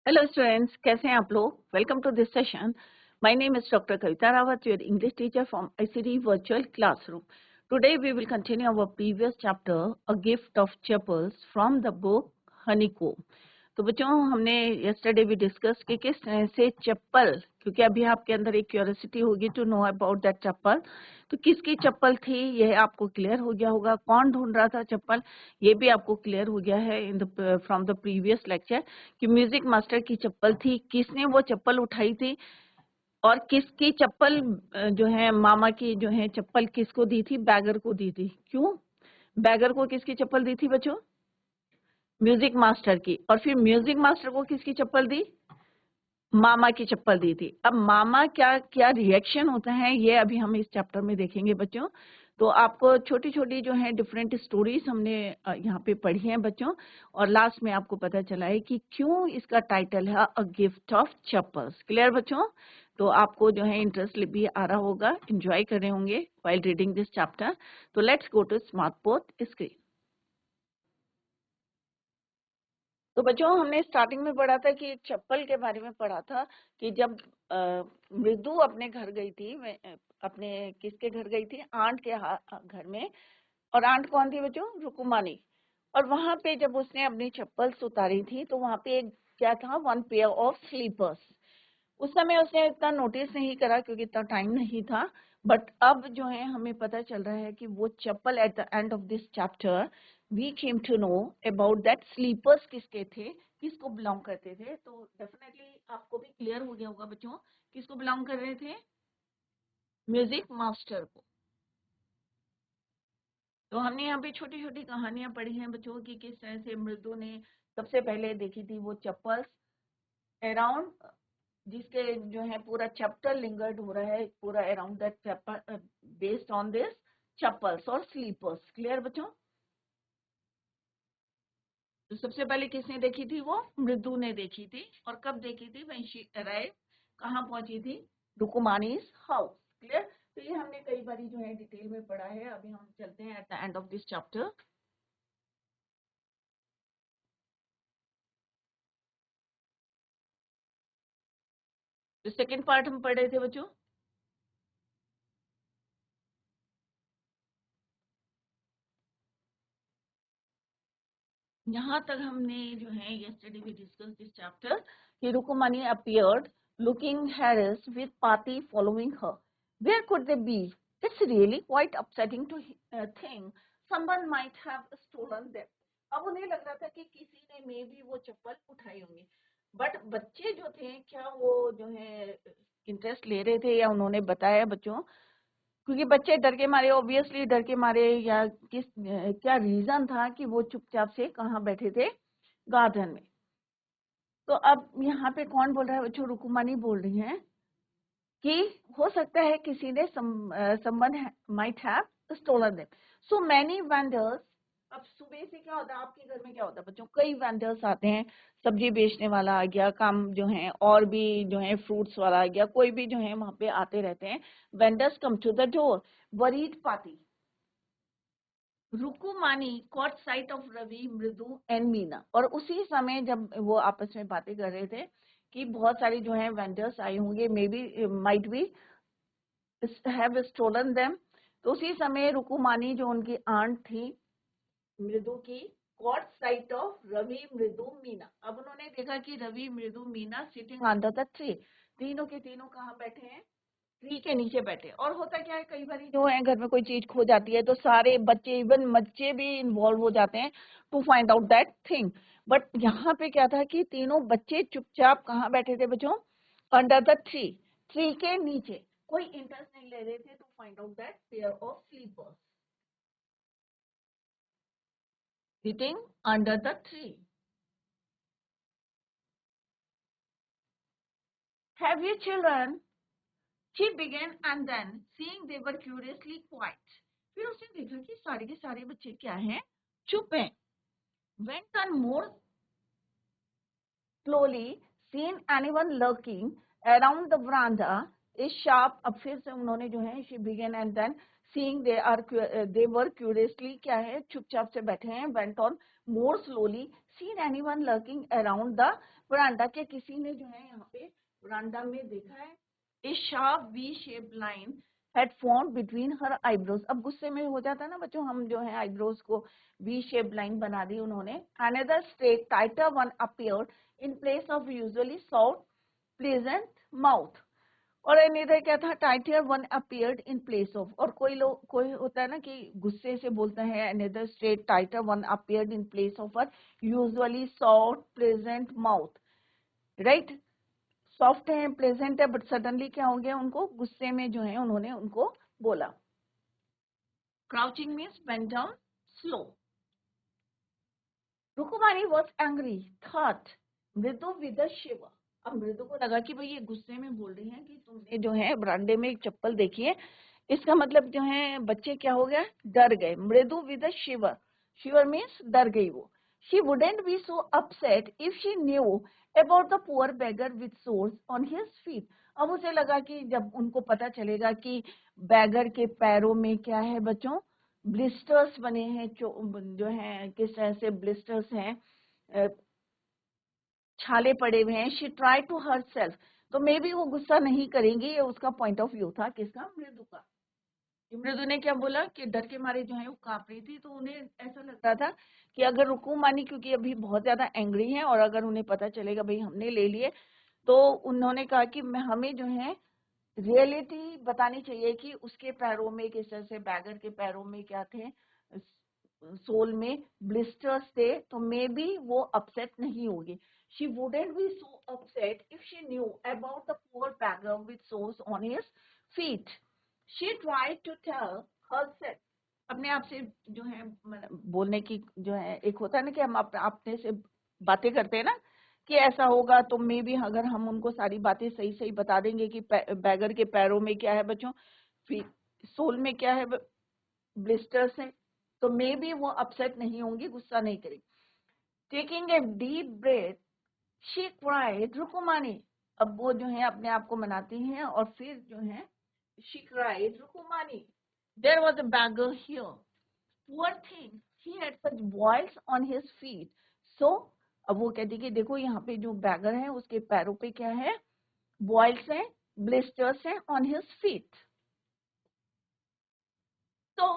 Hello students, कैसे हैं आप लोग। Welcome to this session. My name is doctor Kavita Rawat, your English teacher from ICT virtual classroom. Today we will continue our previous chapter a gift of chappals from the book Honeycomb. तो बच्चों, हमने yesterday भी discuss कि किस तरह से चप्पल, क्योंकि अभी आपके अंदर एक क्यूरियोसिटी होगी टू नो अबाउट दैट चप्पल। तो किसकी चप्पल थी यह आपको क्लियर हो गया होगा। कौन ढूंढ रहा था चप्पल, ये भी आपको क्लियर हो गया है in the from the previous lecture कि म्यूजिक मास्टर की चप्पल थी, किसने वो चप्पल उठाई थी और किसकी चप्पल जो है मामा की जो है चप्पल किसको दी थी, बैगर को दी थी। क्यों बैगर को किसकी चप्पल दी थी बच्चों, म्यूजिक मास्टर की। और फिर म्यूजिक मास्टर को किसकी चप्पल दी, मामा की चप्पल दी थी। अब मामा क्या क्या रिएक्शन होता है ये अभी हम इस चैप्टर में देखेंगे बच्चों। तो आपको छोटी छोटी जो है डिफरेंट स्टोरीज हमने यहाँ पे पढ़ी हैं बच्चों, और लास्ट में आपको पता चला है कि क्यों इसका टाइटल है अ गिफ्ट ऑफ चप्पल्स। क्लियर बच्चों। तो आपको जो है इंटरेस्ट भी आ रहा होगा, एंजॉय कर रहे होंगे व्हाइल रीडिंग दिस चैप्टर। तो let's go to smart board screen. तो बच्चों, हमने स्टार्टिंग में पढ़ा था कि चप्पल के बारे में पढ़ा था कि जब मृदु अपने घर गई थी, अपने किसके घर गई थी, आंट के घर में। और आंट कौन थी बच्चों, रुकुमानी। और वहां पे जब उसने अपनी चप्पल्स उतारी थी तो वहां पे एक क्या था, वन पेयर ऑफ स्लीपर्स। उस समय उसने इतना नोटिस नहीं करा क्योंकि इतना टाइम नहीं था। बट अब जो है हमें पता चल रहा है कि वो chappal at the end of this chapter we came to know about that slippers किसके थे, किसको बिलोंग करते थे। तो डेफिनेटली आपको भी क्लियर हो गया होगा बच्चों, किसको बिलोंग कर रहे थे, म्यूजिक मास्टर को। तो हमने यहाँ पे छोटी छोटी कहानियां पढ़ी हैं बच्चों की, किस तरह से मृदु ने सबसे पहले देखी थी वो चप्पल्स अराउंड, जिसके जो है पूरा चैप्टर लिंगर्ड हो रहा है पूरा around that chapter based on this chappals और स्लीपर्स। क्लियर बच्चों। तो सबसे पहले किसने देखी थी, वो मृदु ने देखी थी। और कब देखी थी, व्हेन शी अराइव, कहाँ पहुंची थी, रुकुमानीज हाउस। क्लियर। तो ये हमने कई बारी जो है डिटेल में पढ़ा है। अभी हम चलते हैं eight the end of this chapter. तो सेकेंड पार्ट हम पढ़ रहे थे बच्चों। यहाँ तक हमने जो है yesterday we discussed this chapter कि रुकुमानी appeared looking harassed with Pati following her. Where could they be? It's really quite upsetting to think someone might have stolen them. अब उन्हें लग रहा था कि किसी ने मे भी वो चप्पल उठाई होंगी। बट बच्चे जो थे, क्या वो जो है इंटरेस्ट ले रहे थे या उन्होंने बताया बच्चों, क्योंकि बच्चे डर के मारे, ऑब्वियसली डर के मारे, या किस क्या रीजन था कि वो चुपचाप से कहाँ बैठे थे, गार्डन में। तो अब यहाँ पे कौन बोल रहा है बच्चों, रुकुमानी बोल रही हैं कि हो सकता है किसी ने someone might have stolen them. So many vendors, अब सुबह से क्या होता है आपके घर में, क्या होता है बच्चों, कई वेंडर्स आते हैं, सब्जी बेचने वाला आ गया, काम जो है और भी जो है फ्रूट्स वाला आ गया, कोई भी जो है वहां पे आते रहते हैं। Vendors come to the door, worried Paati, Rukumani caught sight of Ravi, मृदु एंड मीना। और उसी समय जब वो आपस में बातें कर रहे थे कि बहुत सारी जो है वेंडर्स आए होंगे, may be might be have stolen them. तो उसी समय रुकुमानी जो उनकी आंट थी मृदु की, कॉट साइट ऑफ रवि, मृदु, मीना। अब उन्होंने देखा कि रवि, मृदु, Meena sitting under the tree, तीनों के तीनों कहाँ बैठे हैं, ट्री के नीचे बैठे। और होता क्या है, कई बार जो है घर में कोई चीज खो जाती है तो सारे बच्चे, इवन बच्चे भी इन्वॉल्व हो जाते हैं to find out that thing. But यहाँ पे क्या था कि तीनों बच्चे चुपचाप कहाँ बैठे थे बच्चों, अंडर द ट्री, ट्री के नीचे, कोई इंटरेस्ट नहीं ले रहे थे to find out that pair of slippers sitting under the tree. Have you children, she began, and then seeing they were curiously quiet, फिर उसने देखा कि सारे के सारे बच्चे क्या हैं, चुप हैं। went on more slowly, seen anyone lurking around the veranda is sharp। अब फिर से उन्होंने जो है she began and then seeing they were curiously क्या है, चुपचाप से बैठे हैं, went on more slowly, seen anyone lurking around the veranda, के किसी ने जो है यहाँ पे veranda में देखा है. A sharp V-shaped line had formed between her eyebrows. अब गुस्से में हो जाता है ना बच्चों, हम जो है eyebrows को V-shaped line बना दी उन्होंने. Another straight, tighter one appeared in place of usually soft, pleasant mouth. और अनदर क्या था, tighter one appeared in place of. और कोई होता है ना कि गुस्से से बोलता है another straight tighter one appeared in place of uh usually soft pleasant mouth. Right, soft है, प्लेजेंट है, बट सडनली क्या हो गया, उनको गुस्से में जो है उन्होंने उनको बोला. Crouching means bend down slow. Rukumani was angry, thought Mridu with a shiver. अब मृदु को लगा कि भाई ये गुस्से में बोल रही हैं कि तुमने जो है बरामदे में एक चप्पल देखी है. इसका मतलब जो है बच्चे क्या हो गया, डर गए. मृदु with a shiver, shiver means डर गई वो. She wouldn't be so upset if she knew about the poor beggar with sores on his feet. अब उसे लगा कि जब उनको पता चलेगा कि बैगर के पैरों में क्या है बच्चों, ब्लिस्टर्स बने हैं, जो है किस तरह से ब्लिस्टर्स हैं, छाले पड़े हुए हैं. She try to herself, तो मे भी वो गुस्सा नहीं करेंगी. ये उसका पॉइंट ऑफ व्यू था, किसका, मृदु का. मृदु ने क्या बोला कि डर के मारे जो है वो कांप रही थी. तो उन्हें ऐसा लगता था कि अगर रुकुमानी क्योंकि अभी बहुत ज्यादा एंग्री है और अगर उन्हें पता चलेगा भाई हमने ले लिए, तो उन्होंने कहा कि हमें जो है रियलिटी बतानी चाहिए कि उसके पैरों में किस तरह से, बैगर के पैरों में क्या थे, सोल में ब्लिस्टर्स थे. तो मे बी वो अपसेट नहीं होगी. She wouldn't be so upset if she knew about the poor beggar with sores on his feet. She tried to tell herself. अपने आप से जो है बोलने की जो है, एक होता है ना कि हम अपने से बातें करते हैं ना कि ऐसा होगा, तो मे बी अगर हम उनको सारी बातें सही सही बता देंगे कि बैगर के पैरों में क्या है बच्चों, सोल में क्या है, ब्लिस्टर्स हैं, तो मे बी वो अपसेट नहीं होंगी, गुस्सा नहीं करेंगी. Taking a deep breath, she cried Rukumani. अब वो जो है अपने आप को मनाती हैं और फिर जो है she cried Rukumani, there was a beggar here, poor thing, he had such boils on his feet. So अब वो कहती कि देखो यहाँ पे जो बैगर है उसके पैरों पे क्या है, बॉइल्स हैं, ब्लिस्टर्स हैं ऑन हिज फीट. तो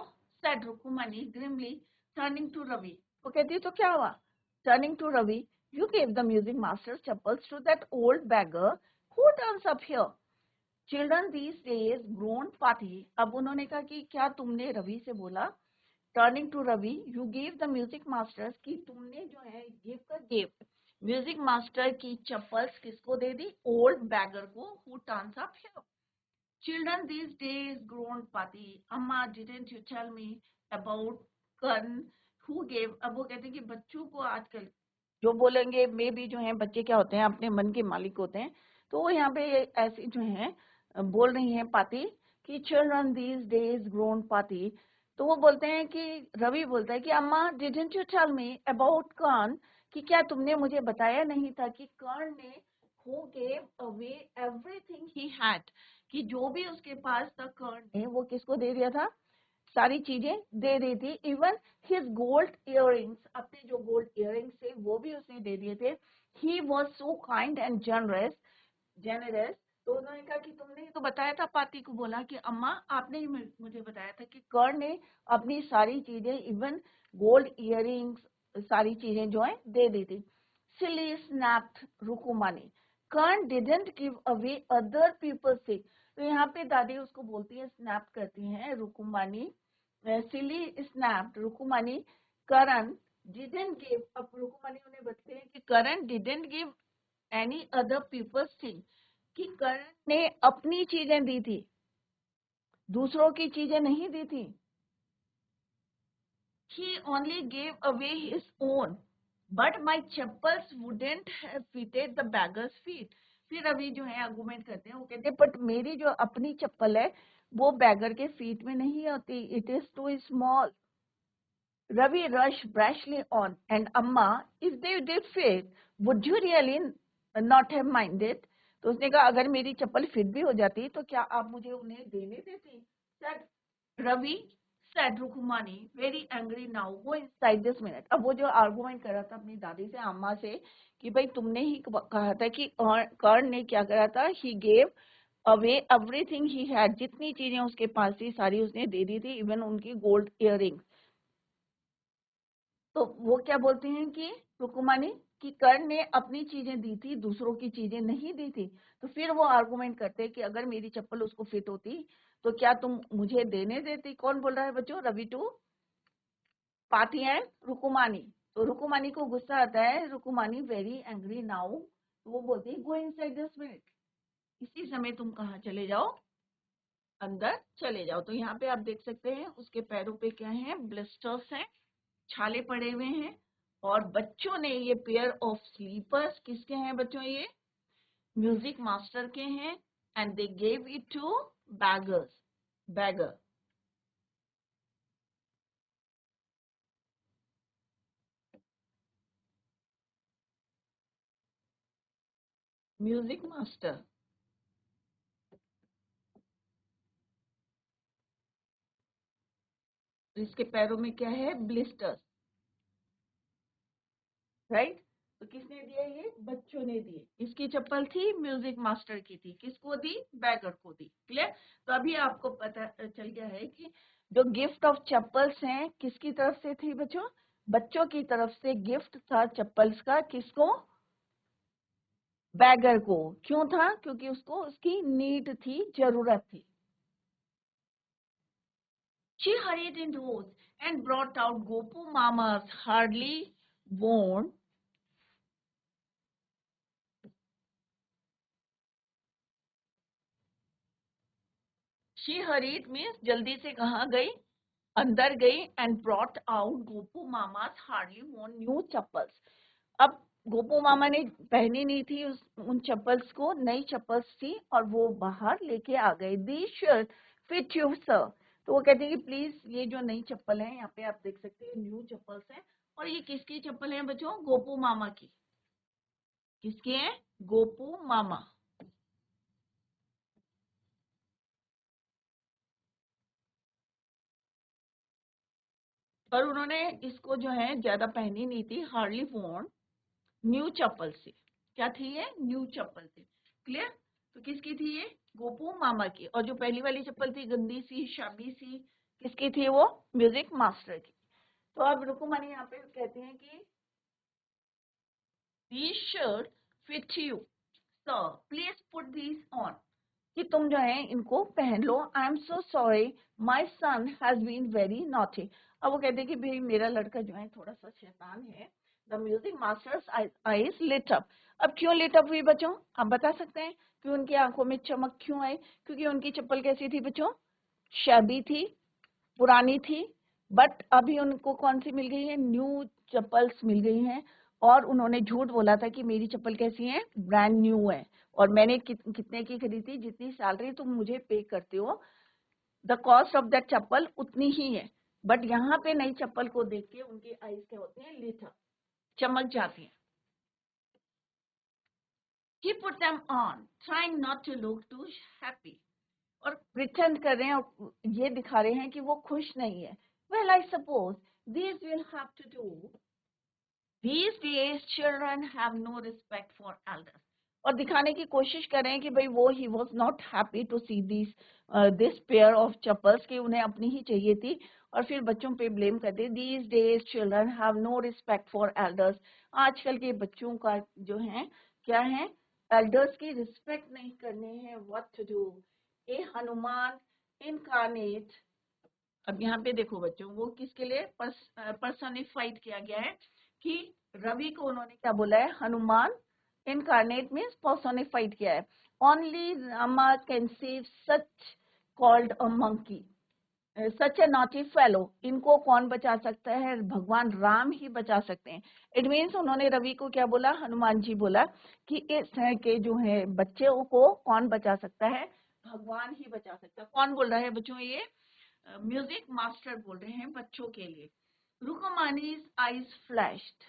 said Rukumani grimly, turning to Ravi. वो कहती है तो क्या हुआ, turning to Ravi, you gave the music master's chappals to that old beggar who turns up here. Children these days grown party. अब उन्होंने कहा कि क्या तुमने रवि से बोला, turning to Ravi, you give the music masters, की तुमने जो है गिव का गिव, म्यूजिक मास्टर की चप्पल्स किसको दे दी, ओल्ड बैगर को, who turns up here. Children these days grown party. Amma, didn't you tell me about Karan who gave? अब वो कहते हैं कि बच्चों को आजकल जो बोलेंगे, मे भी जो है बच्चे क्या होते हैं, अपने मन के मालिक होते हैं. तो वो यहाँ पे ऐसी जो है बोल रही हैं पाती कि चिल्ड्रन दीज डेज ग्रोन पाती. तो वो बोलते हैं कि रवि बोलता है कि अम्मा, didn't you tell me about Karna, कि क्या तुमने मुझे बताया नहीं था कि कर्ण ने who gave away everything he had, कि जो भी उसके पास था कर्ण ने वो किसको दे दिया था, सारी चीजें दे दी थी. इवन हिज गोल्ड इयररिंग्स, अपने जो गोल्ड इयररिंग्स थे वो भी उसने दे दिए थे. He was so kind and generous. तो उन्होंने कहा कि तुमने तो बताया था, पाती को बोला कि अम्मा आपने ही मुझे बताया था कि कर्ण ने अपनी सारी चीजें, इवन गोल्ड इयररिंग्स, सारी चीजें जो है दे दी थी. Silly snapped रुकुमानी, Karna didn't give away other people's things. तो यहाँ पे दादी उसको बोलती है, स्नैप करती हैं Rukumani. Silly snapped Rukumani, Karan didn't give. अब रुकुमानी उन्हें बताते हैं कि Karan didn't give any other people's thing, कि करण ने अपनी चीजें दी थी, दूसरों की चीजें नहीं दी थी. He only gave away his own, but my chappals wouldn't have fitted the beggar's feet. फिर अभी जो है आर्गुमेंट करते हैं, वो कहते हैं बट मेरी जो अपनी चप्पल है वो बैगर के फीट में नहीं आती, it is too small. Ravi rush brusquely on, and अम्मा, if they did fit would you really not have minded. तो उसने कहा अगर मेरी चप्पल फिट भी हो जाती तो क्या आप मुझे उन्हें देने देती. Ravi said Rukumani, very angry now, go inside this minute. अब वो जो आर्गुमेंट कर रहा था अपनी दादी से, अम्मा से, कि भाई तुमने ही कहा था कि कर्ण ने क्या करा था, he gave away everything he had, जितनी चीजें उसके पास थी सारी उसने दे दी थी, इवन उनकी गोल्ड इयररिंग्स। तो वो क्या बोलती हैं कि रुकुमानी कि कर्ण ने अपनी चीजें दी थी, दूसरों की चीजें नहीं दी थी। तो फिर वो आर्गुमेंट करते हैं कि अगर मेरी चप्पल उसको फिट होती तो क्या तुम मुझे देने देती। कौन बोल रहा है बच्चों? Ravi to Pathi and Rukumani. तो रुकुमानी को गुस्सा आता है, रुकुमानी वेरी एंग्री नाउ, तो वो बोलती है गो इनसाइड दिस मिनट, इसी समय तुम कहाँ चले जाओ, अंदर चले जाओ। तो यहाँ पे आप देख सकते हैं उसके पैरों पे क्या है, ब्लिस्टर्स हैं, छाले पड़े हुए हैं। और बच्चों ने ये पेयर ऑफ स्लीपर्स किसके हैं बच्चों? ये म्यूजिक मास्टर के हैं। And they gave it to beggar. Music master, इसके पैरों में क्या है, ब्लिस्टर्स, राइट। तो किसने दिया? ये बच्चों ने दिए। इसकी चप्पल थी, म्यूजिक मास्टर की थी, किसको दी? बैगर को दी। क्लियर? तो अभी आपको पता चल गया है कि जो गिफ्ट ऑफ चप्पल्स हैं किसकी तरफ से थी बच्चों? बच्चों की तरफ से गिफ्ट था चप्पल्स का। किसको? बैगर को। क्यों था? क्योंकि उसको उसकी नीड थी, जरूरत थी। She hurried indoors and brought out Gopu Mama's hardly worn She hurried means जल्दी से कहाँ गई? अंदर गई। एंड ब्रॉट आउट गोपू मामा's hardly worn न्यू चप्पल्स। अब गोपू मामा ने पहनी नहीं थी उन चप्पल्स को, नई चप्पल्स थी, और वो बाहर लेके आ गए। These should fit you sir। तो वो कहते हैं कि प्लीज ये जो नई चप्पल है, यहाँ पे आप देख सकते हैं न्यू चप्पल्स है। और ये किसकी चप्पल है बच्चों? गोपू मामा की। किसकी है? गोपू मामा। पर उन्होंने इसको जो है ज्यादा पहनी नहीं थी, हार्डली वॉर्न न्यू चप्पल से। क्या थी ये? न्यू चप्पल थी। क्लियर? तो किसकी थी ये? गोपू मामा की। और जो पहली वाली चप्पल थी गंदी सी, शाबी सी, किसकी थी वो? म्यूजिक मास्टर की। तो अब रुकुमानी यहाँ पे कहते हैं कि these should fit you sir, please put these on। कि तुम जो है इनको पहन लो। I am so sorry my son has been very naughty. अब वो कहते हैं कि भाई मेरा लड़का जो है थोड़ा सा शैतान है। The music masters eyes lit up. अब क्यों लिट अप हुई बच्चों? आप बता सकते हैं कि उनकी आंखों में चमक क्यों आई? क्योंकि उनकी चप्पल कैसी थी बच्चों? शैबी थी, पुरानी थी। बट अभी उनको कौन सी मिल गई है? न्यू चप्पल्स मिल गई हैं। और उन्होंने झूठ बोला था कि मेरी चप्पल कैसी है? ब्रांड न्यू है। और मैंने कितने की खरीदी? जितनी सैलरी तुम मुझे पे करते हो, द कॉस्ट ऑफ दैट चप्पल उतनी ही है। बट यहाँ पे नई चप्पल को देख के उनकी आईज क्या होती है? लिट अप, चमक जाती है। He put them on, trying not to look too happy। और प्रिटेंड कर रहे हैं और ये दिखा रहे हैं कि वो खुश नहीं है। Well, I suppose these will have to do। These days children have no respect for elders। और दिखाने की कोशिश कर रहे हैं कि भाई वो he was not happy to see this pair of chappals, कि उन्हें अपनी ही चाहिए थी। और फिर बच्चों पे ब्लेम करते, these days children have no respect for elders। आजकल के बच्चों का जो है क्या है? एल्डर्स की रिस्पेक्ट नहीं करने हैं। what to do। A Hanuman incarnate. अब यहाँ पे देखो बच्चों, वो किसके लिए पर्सनिफाइड किया गया है? कि रवि को उन्होंने क्या बोला है? हनुमान इनकारनेट मीन्स पर्सनिफाइड किया है। Only Rama can save such called a monkey, such A naughty fellow. इनको कौन बचा सकता है? भगवान राम ही बचा सकते हैं। इट मीन्स उन्होंने रवि को क्या बोला? हनुमान जी बोला कि इस तरह के जो है बच्चों को कौन बचा सकता है? भगवान ही बचा सकता है। कौन बोल रहा है बच्चों? ये म्यूजिक मास्टर बोल रहे हैं बच्चों के लिए। रुकमानीज आईज फ्लैश्ड।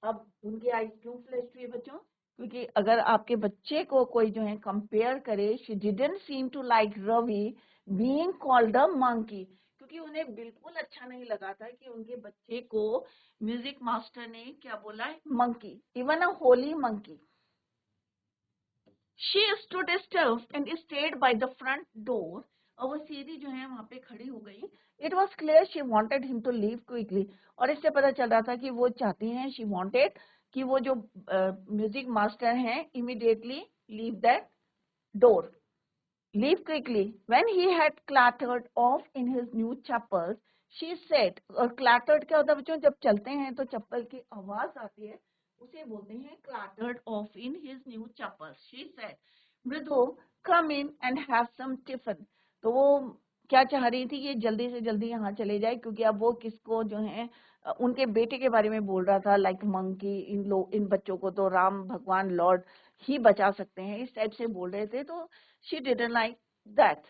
अब उनकी आईज क्यों फ्लैश हुई बच्चों? क्योंकि अगर आपके बच्चे को कोई जो है कंपेयर करे, she didn't seem to like Ravi being called a monkey. क्योंकि क्योंकि उन्हें बिल्कुल अच्छा नहीं लगा था कि उनके बच्चे को म्यूजिक मास्टर ने क्या बोला है, monkey, even a Holi monkey. She stood still and stayed by the front door. और वो सीधी जो है वहां पे खड़ी हो गई. It was clear she wanted him to leave quickly. और इससे पता चल रहा था कि वो चाहती हैं, she wanted कि वो जो म्यूजिक मास्टर हैं immediately leave that door. Leave quickly. When he had clattered off in his new chappals, she said, और clattered क्या होता है बच्चों, जब चलते हैं तो चप्पल की आवाज आती है, उसे बोलते हैं clattered off in his new chappals. She said, मृदु, come in and have some tiffin. तो वो क्या चाह रही थी कि जल्दी से जल्दी यहाँ चले जाए, क्योंकि अब वो किसको जो है उनके बेटे के बारे में बोल रहा था, लाइक मंकी, इन बच्चों को तो राम भगवान लॉर्ड ही बचा सकते हैं, इस टाइप से बोल रहे थे. तो शी डिडंट लाइक दैट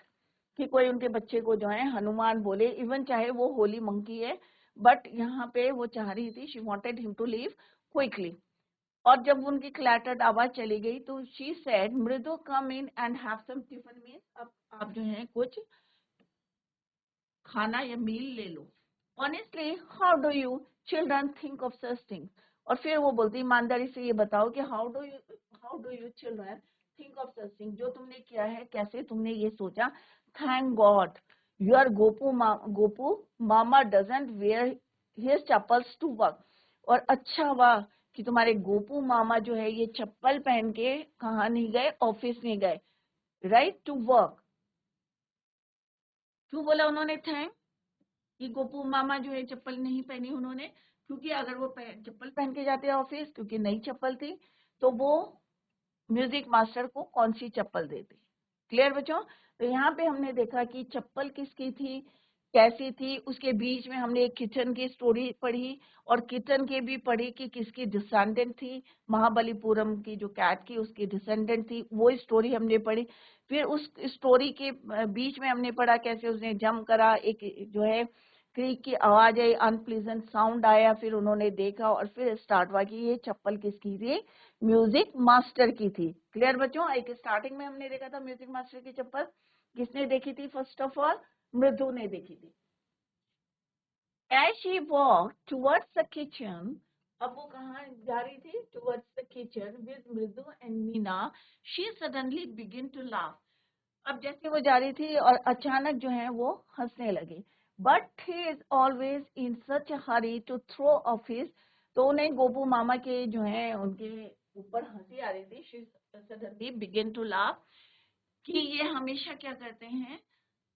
कि कोई उनके बच्चे को जो है हनुमान बोले, इवन चाहे वो होली मंकी है, बट यहाँ पे वो चाह रही थी, she wanted him to leave quickly. और जब उनकी क्लैटर्ड आवाज चली गई तो she said, Mridu, come in and have some tiffin meal. अब आप जो है कुछ खाना या मील ले लो. Honestly, how do you children think of such things. और फिर वो बोलती, ईमानदारी से ये बताओ कि how do you children think of such thing, जो तुमने किया है कैसे तुमने ये सोचा. थैंक गॉड योर गोपू मामा doesn't wear his chappals to work. और अच्छा हुआ कि तुम्हारे गोपू मामा जो है ये चप्पल पहन के कहाँ नहीं गए, ऑफिस नहीं गए, राइट, टू वर्क. क्यों बोला उन्होंने थैंक कि गोपू मामा जो है चप्पल नहीं पहनी उन्होंने, क्योंकि अगर वो चप्पल पहन के जाते ऑफिस, क्योंकि नई चप्पल थी, तो वो म्यूजिक मास्टर को कौन सी चप्पल देते. क्लियर बच्चों. तो यहाँ पे हमने देखा कि चप्पल किसकी थी, कैसी थी. उसके बीच में हमने एक किचन की स्टोरी पढ़ी, और किचन की भी पढ़ी कि किसकी डिसेंडेंट थी, महाबलीपुरम की जो कैट की उसकी डिसेंडेंट थी, वो स्टोरी हमने पढ़ी. फिर उस स्टोरी के बीच में हमने पढ़ा कैसे उसने जंप करा, एक जो है क्रीक की आवाज आई, अनप्लीजेंट साउंड आया, फिर उन्होंने देखा और फिर स्टार्ट हुआ कि ये चप्पल किसकी थी, म्यूजिक मास्टर की थी. क्लियर बच्चों. एक स्टार्टिंग में हमने देखा था म्यूजिक मास्टर की चप्पल किसने देखी थी, फर्स्ट ऑफ ऑल मृदु ने देखी थी. As she walked towards the kitchen, अब वो कहाँ जा रही थी, towards the kitchen with मृदु and Meena, she suddenly began to laugh. अब जैसे वो जा रही थी और अचानक जो है वो हंसने लगी. But he is always in such a hurry to throw off his, तो उन्हें गोपू मामा के जो है उनके ऊपर हंसी आ रही थी. She suddenly began to laugh कि ये हमेशा क्या करते हैं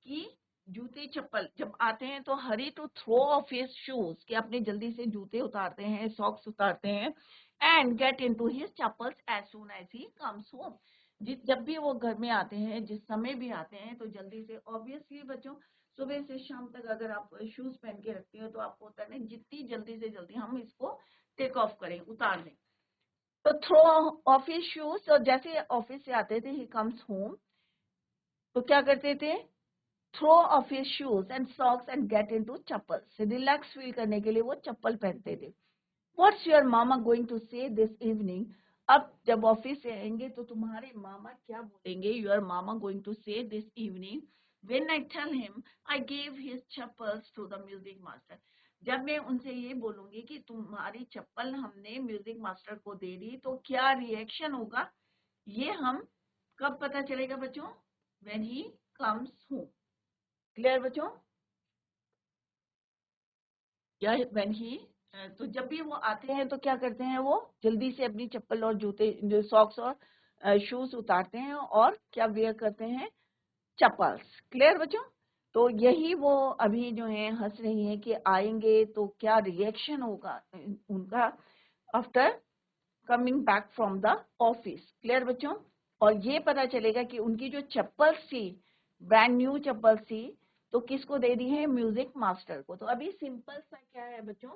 कि जूते चप्पल जब आते हैं तो hurry to throw off his shoes, कि अपने जल्दी से जूते उतारते हैं, सॉक्स उतारते हैं, and get into his chappals as soon as he comes home. जब भी वो घर में आते हैं, जिस समय भी आते हैं, तो जल्दी से, ऑब्वियसली बच्चों, सुबह से शाम तक अगर आप शूज पहन के रखते हो तो आपको होता है ना, जितनी जल्दी से जल्दी हम इसको टेक ऑफ करें, उतार लें. तो थ्रो ऑफ हिज शूज, और जैसे ऑफिस से आते थे, ही कम्स होम, तो क्या करते थे, throw off his shoes and socks and get into chappals. Relax feel करने के लिए वो चप्पल पहनते थे. What's your mama going to say this evening. अब जब ऑफिस से आएंगे तो तुम्हारे मामा क्या बोलेंगे, your mama going to say this evening when I tell him I gave his chappals to the music master. जब मैं उनसे ये बोलूंगी कि तुम्हारी चप्पल हमने म्यूजिक मास्टर को दे दी, तो क्या रिएक्शन होगा, ये हम कब पता चलेगा बच्चों, when he comes home. Clear बच्चों. या व्हेन ही, तो जब भी वो आते हैं तो क्या करते हैं, वो जल्दी से अपनी चप्पल और जूते, जो सॉक्स और शूज उतारते हैं और क्या वेयर करते हैं, चप्पल्स. क्लियर बच्चों. तो यही वो अभी जो है हंस रही हैं कि आएंगे तो क्या रिएक्शन होगा उनका after coming back from the office. Clear बच्चों. और ये पता चलेगा कि उनकी जो चप्पल्स थी, ब्रांड न्यू चप्पल्स थी, तो किसको दे दी है, म्यूजिक मास्टर को. तो अभी सिंपल सा क्या है बच्चों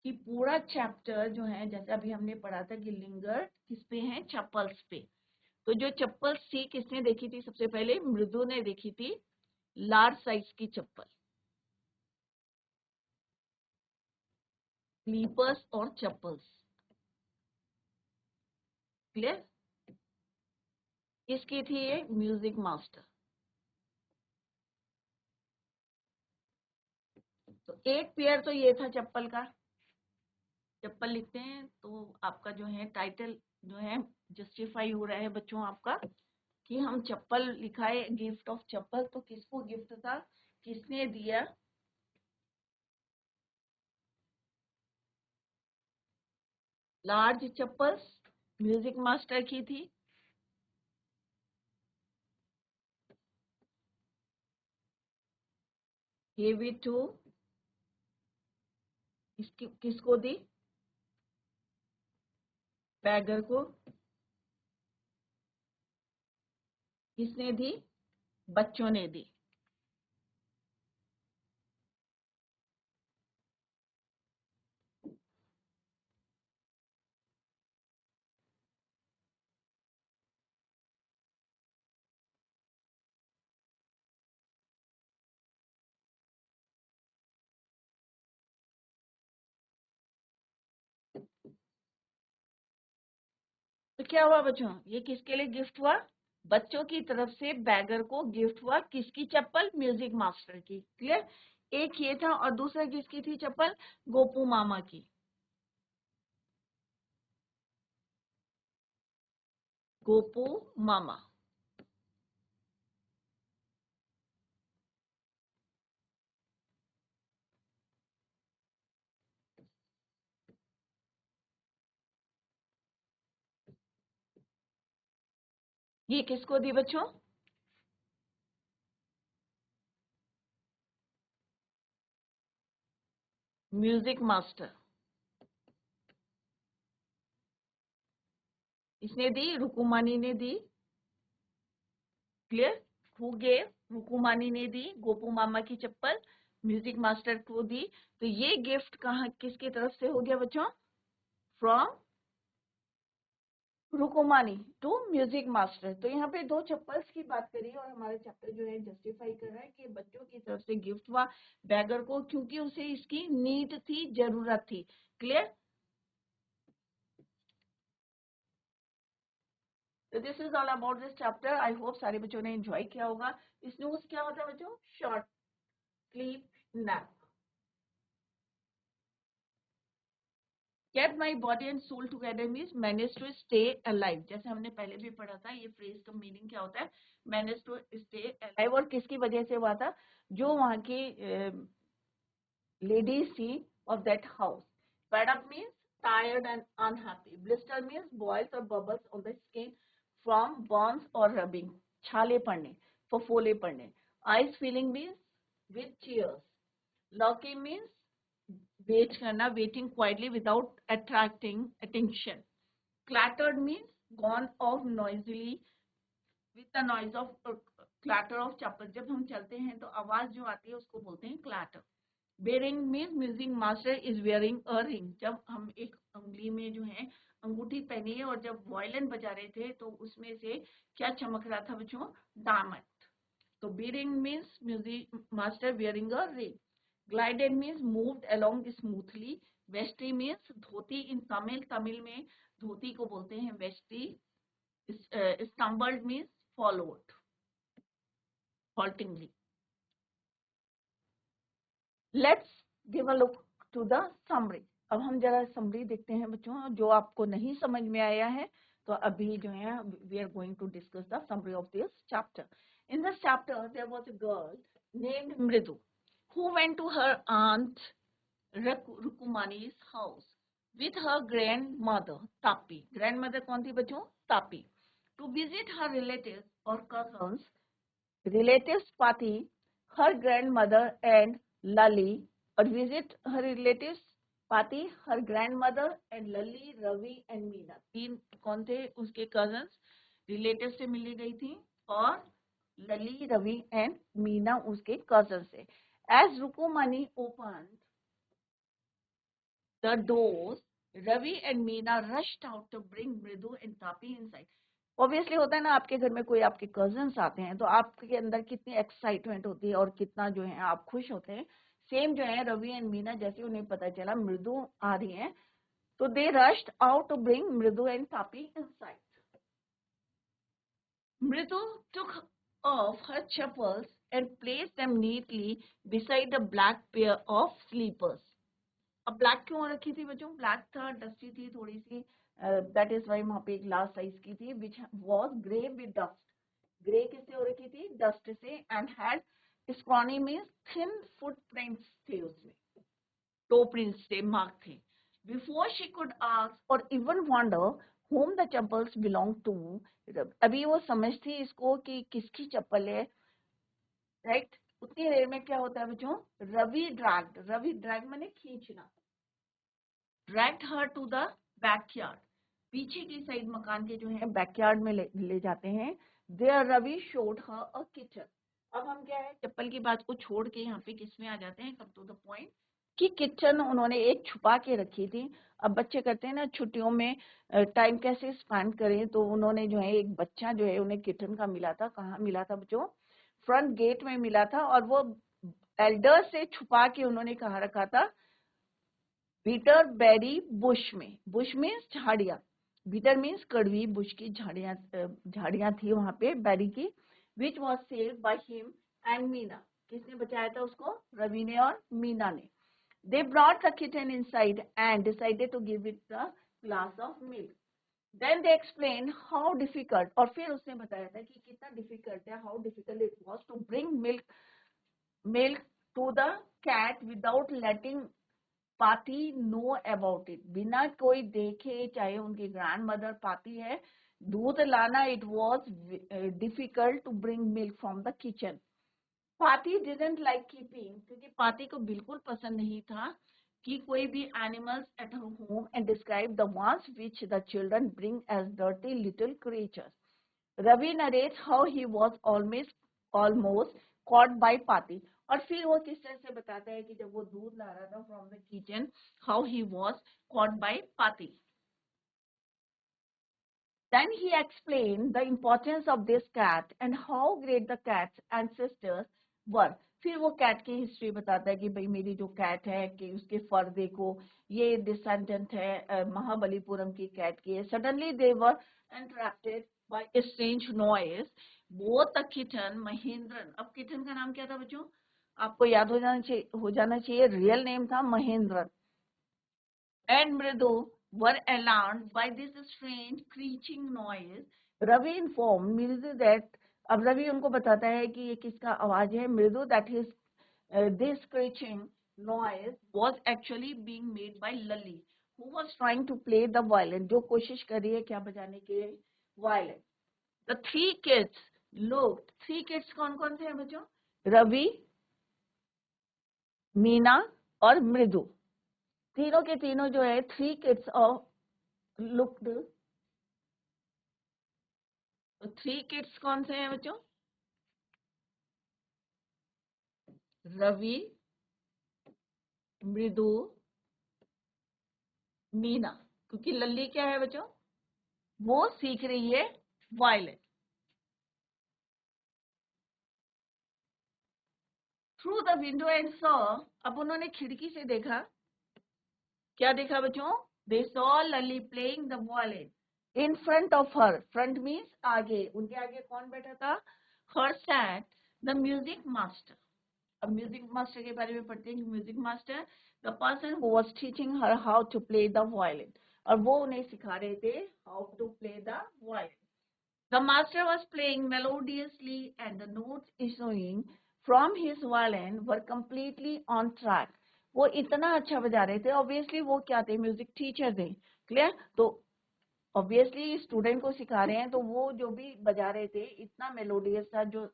कि पूरा चैप्टर जो है, जैसे अभी हमने पढ़ा था कि लिंगर किस पे है, चप्पल्स पे. तो जो चप्पल्स थी किसने देखी थी, सबसे पहले मृदु ने देखी थी, लार्ज साइज की चप्पल, स्लीपर्स और चप्पल्स. क्लियर. किसकी थी ये, म्यूजिक मास्टर. एक पेयर तो ये था चप्पल का, चप्पल लिखते हैं तो आपका जो है टाइटल जो है जस्टिफाई हो रहा है बच्चों आपका, कि हम चप्पल लिखा है, गिफ्ट ऑफ चप्पल, तो किसको गिफ्ट था, किसने दिया, लार्ज चप्पल्स म्यूजिक मास्टर की थी, हेवी टू किसको दी, बैगर को, किसने दी, बच्चों ने दी। तो क्या हुआ बच्चों, ये किसके लिए गिफ्ट हुआ, बच्चों की तरफ से बैगर को गिफ्ट हुआ, किसकी चप्पल, म्यूजिक मास्टर की। क्लियर, एक ये था और दूसरा किसकी थी चप्पल, गोपू मामा की, गोपू मामा। ये किसको दी बच्चों, म्यूजिक मास्टर, इसने दी, रुकुमानी ने दी। क्लियर, हु गेव, रुकुमानी ने दी गोपू मामा की चप्पल, म्यूजिक मास्टर को दी। तो ये गिफ्ट कहाँ किसकी तरफ से हो गया बच्चों, फ्रॉम रुकुमानी टू म्यूजिक मास्टर। तो यहाँ पे दो चप्पल्स की बात करी और हमारा चैप्टर जो है जस्टिफाई कर रहा है कि बच्चों की तरफ से गिफ्ट हुआ बैगर को, क्योंकि उसे इसकी नीड थी, जरूरत थी। क्लियर, तो this is all about this chapter. I hope सारे बच्चों ने एंजॉय किया होगा। स्नूज क्या होता है बच्चों, short sleep nap. Get my body and soul together means manage to stay alive। जैसे हमने पहले भी पढ़ा था, ये फ्रेज का मीनिंग क्या होता है, manage to stay alive। और किसकी वजह से हुआ था, जो वहाँ की ladies थी of that house। Fed up means tired and unhappy। Blister means boils or bubbles on the skin from burns or rubbing। छाले पड़ने, फफोले पड़ने। Eyes feeling means with tears। Lurking means wait करना, waiting quietly without attracting attention. Clattered means gone off noisily with the noise of clatter of chappal. जब हम चलते हैं तो आवाज जो आती है उसको बोलते हैं clatter. Bearing means music master is wearing a ring. जब हम एक उंगली में जो है अंगूठी पहनी है और जब वायलिन बजा रहे थे तो उसमें से क्या चमक रहा था बच्चों, डायमंड। तो bearing means music master wearing a ring। Glided means moved along smoothly। Vesti means dhoti in Tamil। Tamil में धोती को बोलते हैं वेस्टी। Stumbled means followed haltingly। Let's give a look to the summary। अब हम जरा summary देखते हैं बच्चों, जो आपको नहीं समझ में आया है तो अभी जो है we are going to discuss the summary of this chapter। In this chapter there was a girl named Mridu who went to her aunt Rukumani's house with her grandmother Tapi। Grandmother कौन थी बच्चों, Tapi। To visit her relatives or cousins। relatives Pati, her grandmother and Lali। or visit her relatives Pati, her grandmother and Lali, Ravi and Meena। तीन कौन थे उसके cousins, relatives से मिली गई थी और लली, रवि एंड मीना उसके कजन से। As Rukumani opened the doors, Ravi and Meena rushed out to bring Mridu and Tapi inside। Obviously होता है ना, आपके घर में कोई आपके कजन्स आते हैं तो आपके अंदर कितनी एक्साइटमेंट होती है और कितना जो है आप खुश होते हैं। सेम जो है रवि एंड मीना, जैसे उन्हें पता चला मृदु आ रही है तो they rushed out to bring मृदु एंड तापी इनसाइड। मृदु took off her chappals and placed them neatly beside a black pair of sleepers. अब ब्लैक क्यों रखी थी बच्चों? ब्लैक था, डस्टी थी थोड़ी सी, दैट इज वाई वहां पे एक ग्लास साइज की थी, which was grey with dust. Grey किससे हो रखी थी? डस्ट से. And had scrawny means thin footprints थे उसमें, टो प्रिंट्स थे, मार्क थे. बिफोर शी कुड आस्क और even wonder whom the chappals belong to, अभी वो समझती इसको कि किसकी चप्पल है, राइट? उतनी देर में क्या होता है बच्चों? रवि ड्रैग मैंने खींचना. dragged her to the backyard. पीछे की साइड मकान के जो है बैकयार्ड में ले जाते हैं. There Ravi showed her a kitchen. अब हम क्या है, चप्पल की बात को छोड़ के यहाँ पे किस में आ जाते हैं, come to the point, कि किचन उन्होंने एक छुपा के रखी थी. अब बच्चे करते हैं ना छुट्टियों में टाइम कैसे स्पेंड करें, तो उन्होंने जो है एक बच्चा जो है उन्हें किचन का मिला था. कहाँ मिला था बच्चों? फ्रंट गेट में मिला था. और वो एल्डर से छुपा के उन्होंने कहाँ रखा था? बीटर बेरी बुश में. बुश मीन्स झाड़ियां. बीटर मीन्स कड़वी, बुश की झाड़ियां थी वहां पे बेरी की. Which was saved by him and Meena. किसने बचाया था उसको? रवि ने और मीना ने. They brought the kitten inside and decided to give it a glass of milk. Then they explain how difficult, और फिर उसने बताया था कि कितना डिफिकल्ट है, how difficult it was to bring milk to the cat without letting Pati know about it. बिना कोई देखे, चाहे उनकी ग्रैंड मदर पाती है, दूध लाना it was difficult to bring milk from the kitchen. Pati didn't like keeping, क्योंकि पाती को बिल्कुल पसंद नहीं था कि कोई भी animals at her home, and describe the ones which the children bring as dirty little creatures. Ravi narrates how he was almost caught by Pati. और फिर वो किस तरह से बताता है कि जब वो दूध ला रहा था from the kitchen, how he was caught by पाती. Then he explained the importance of this cat and how great the cat's ancestors were. फिर वो कैट की हिस्ट्री बताता है कि भाई मेरी जो कैट है कि उसके फर देखो, ये डिसेंडेंट है महाबलीपुरम की कैट की है. Suddenly they were interrupted by a strange noise. Both the kitten Mahendran. अब किटन का नाम क्या था बच्चों? आपको याद हो जाना चाहिए. रियल नेम था महेंद्रन. एंड मृदु were alarmed by this strange screeching noise. Ravi informed Mridu that, अब रवि उनको बताता है कि ये किसका आवाज है. मृदु that his this screeching noise was actually being made by Lali, who was trying to play the violin, जो कोशिश कर रही है क्या बजाने के? violin. The three kids looked. three kids कौन कौन से हैं बच्चों? रवि, मीना और मृदु. तीनों के तीनों जो है three kids of looked. Three kids कौन से हैं बच्चों? रवि, मृदु, मीना. क्योंकि लल्ली क्या है बच्चों? वो सीख रही है violin. Through the window and saw. अब उन्होंने खिड़की से देखा. क्या देखा बच्चों? They saw Lalli playing the violin in front of her. Front means आगे. उनके आगे कौन बैठा था? Her sat the music master. अब म्यूजिक मास्टर के बारे में पढ़ते हैं. Music master the person who was teaching her how to play the violin. और वो उन्हें सिखा रहे थे how to play the violin. The master was playing melodiously and the notes issuing from his violin were completely on track. वो इतना अच्छा बजा रहे थे. ऑब्वियसली वो क्या थे? म्यूजिक टीचर थे. क्लियर? तो ऑब्वियसली स्टूडेंट को सिखा रहे हैं, तो वो जो भी बजा रहे थे इतना मेलोडियस था, जो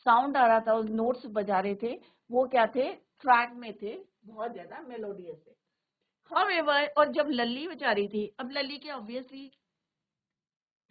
साउंड आ रहा था, नोट्स बजा रहे थे, वो क्या थे? ट्रैक में थे, बहुत ज्यादा मेलोडियस थे. However, और जब लल्ली बजा रही थी, अब लल्ली के ऑब्वियसली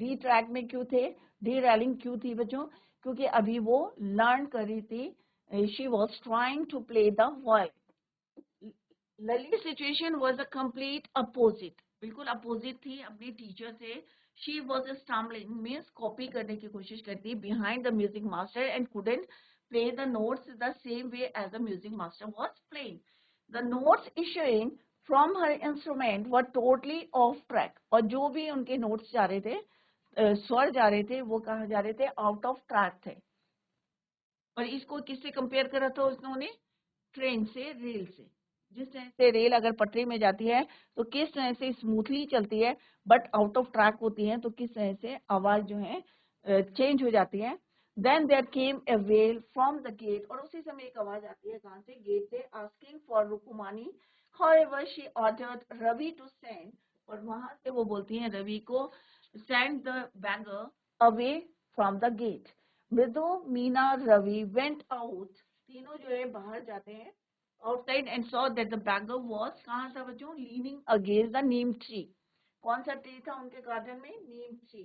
डी ट्रैक में क्यों थे? डी रैलिंग क्यों थी बच्चों? क्योंकि अभी वो लर्न कर रही थी. She was trying to play the violin. Lalli situation was a complete opposite. बिल्कुल अपोजिट थी अपनी टीचर से. She was stumbling means copy करने की कोशिश करती behind the music master and couldn't play the notes the same way as the music master was playing. The notes issuing from her instrument were totally off track. और जो भी उनके notes जा रहे थे, स्वर जा रहे थे, वो कहाँ जा रहे थे? आउट ऑफ ट्रैक थे. और इसको किससे कंपेयर करा था उन्होंने? ट्रेन से, रेल से। जिस तरह से रेल अगर पटरी में जाती है तो किस तरह से स्मूथली चलती है, बट आउट ऑफ ट्रैक होती है तो किस तरह से आवाज जो है चेंज हो जाती है। Then there came a well from the gate, और उसी समय एक आवाज आती है कहाँ से? गेट से, asking for Rukumani. However she ordered Ravi to send, और वहां से वो बोलती है रवि को, send the beggar away from the gate. Mridu, Meena, Ravi went out, तीनों जो है बाहर जाते हैं outside and saw that the beggar was, कहाँ था बच्चों? Leaning against the neem tree। कौन सा ट्री था उनके गार्डन में? Neem tree.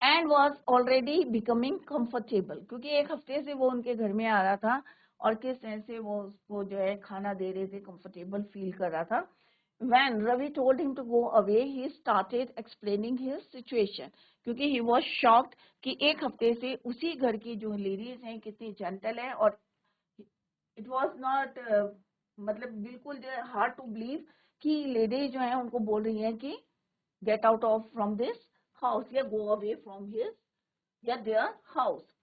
And was already becoming comfortable, क्योंकि एक हफ्ते से वो उनके घर में आ रहा था और किस तरह से वो उसको जो है खाना दे रहे थे, कंफर्टेबल फील कर रहा था। When Ravi told him to go away, he started explaining his situation, क्योंकि he was shocked कि एक हफ्ते से उसी घर की जो लेडीज हैं कितनी जेंटल है, और इट वॉज नॉट मतलब बिल्कुल जो है हार्ड टू बिलीव कि लेडीज जो है उनको बोल रही हैं कि get out of from this house, या गो अवे फ्रॉम हिज या their house.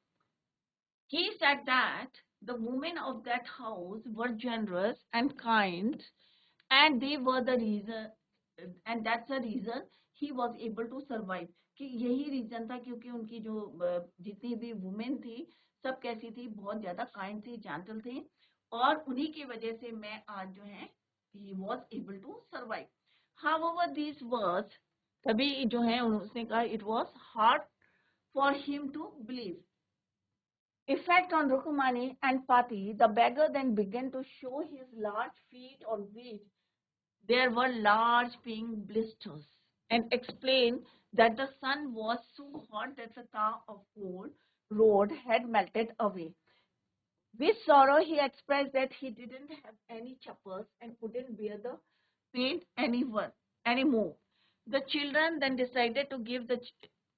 He said that the women of that house were generous and kind, and they were the reason, and that's the reason he was able to survive। कि यही reason था क्योंकि उनकी जो जितनी भी women थी सब कैसी थी? बहुत ज्यादा काइंड थी, जेंटल थी, और उन्हीं की वजह से मैं आज जो है he was able to survive। However these words, तभी जो है उसने कहा it was hard for him to believe। Effect on Rukumani and Pati, the beggar then began to show his large feet on which there were large pink blisters, and explained that the sun was so hot that the tar of old road had melted away। With sorrow, he expressed that he didn't have any chappals and couldn't bear the pain anymore। The children then decided to give the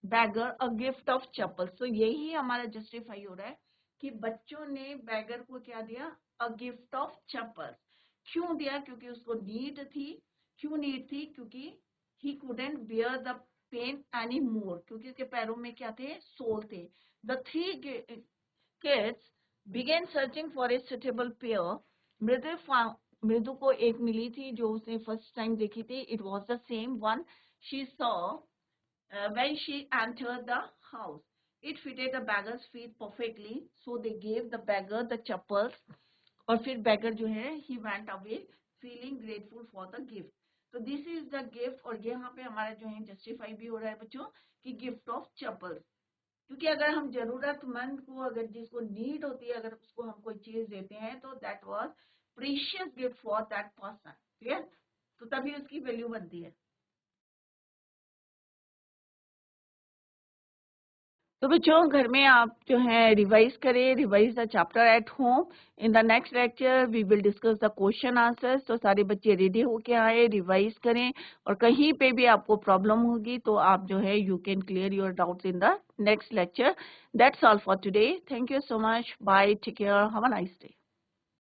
beggar a gift of chappals। So यही हमारा justify हो रहा है कि बच्चों ने beggar को क्या दिया? A gift of chappals। क्यों दिया? क्योंकि उसको नीड थी। क्यों नीड थी? क्योंकि he couldn't bear the pain anymore, क्योंकि उसके पैरों में क्या थे? सोल थे। The three kids began searching for a suitable pair। मृदु को एक मिली थी जो उसने फर्स्ट टाइम देखी थी। It was the same one she saw when she entered the house। It fitted the beggar's feet perfectly, so they gave the beggar the chappals। और फिर beggar जो है he went away feeling grateful for the gift। तो this is the gift, और यहाँ पे हमारा जो है justify भी हो रहा है बच्चों कि gift of chappals। क्योंकि अगर हम जरूरतमंद को, अगर जिसको नीड होती है, अगर उसको हम कोई चीज देते हैं तो that was precious gift for that person. Clear? तो तभी उसकी वैल्यू बनती है। तो बच्चों घर में आप जो है रिवाइज करें, revise the chapter at home. In the next lecture we will discuss the question answers. तो सारे बच्चे रेडी होके आए, रिवाइज करें, और कहीं पे भी आपको प्रॉब्लम होगी तो आप जो है you can clear your doubts in the next lecture. That's all for today. Thank you so much. Bye, take care, have a nice day.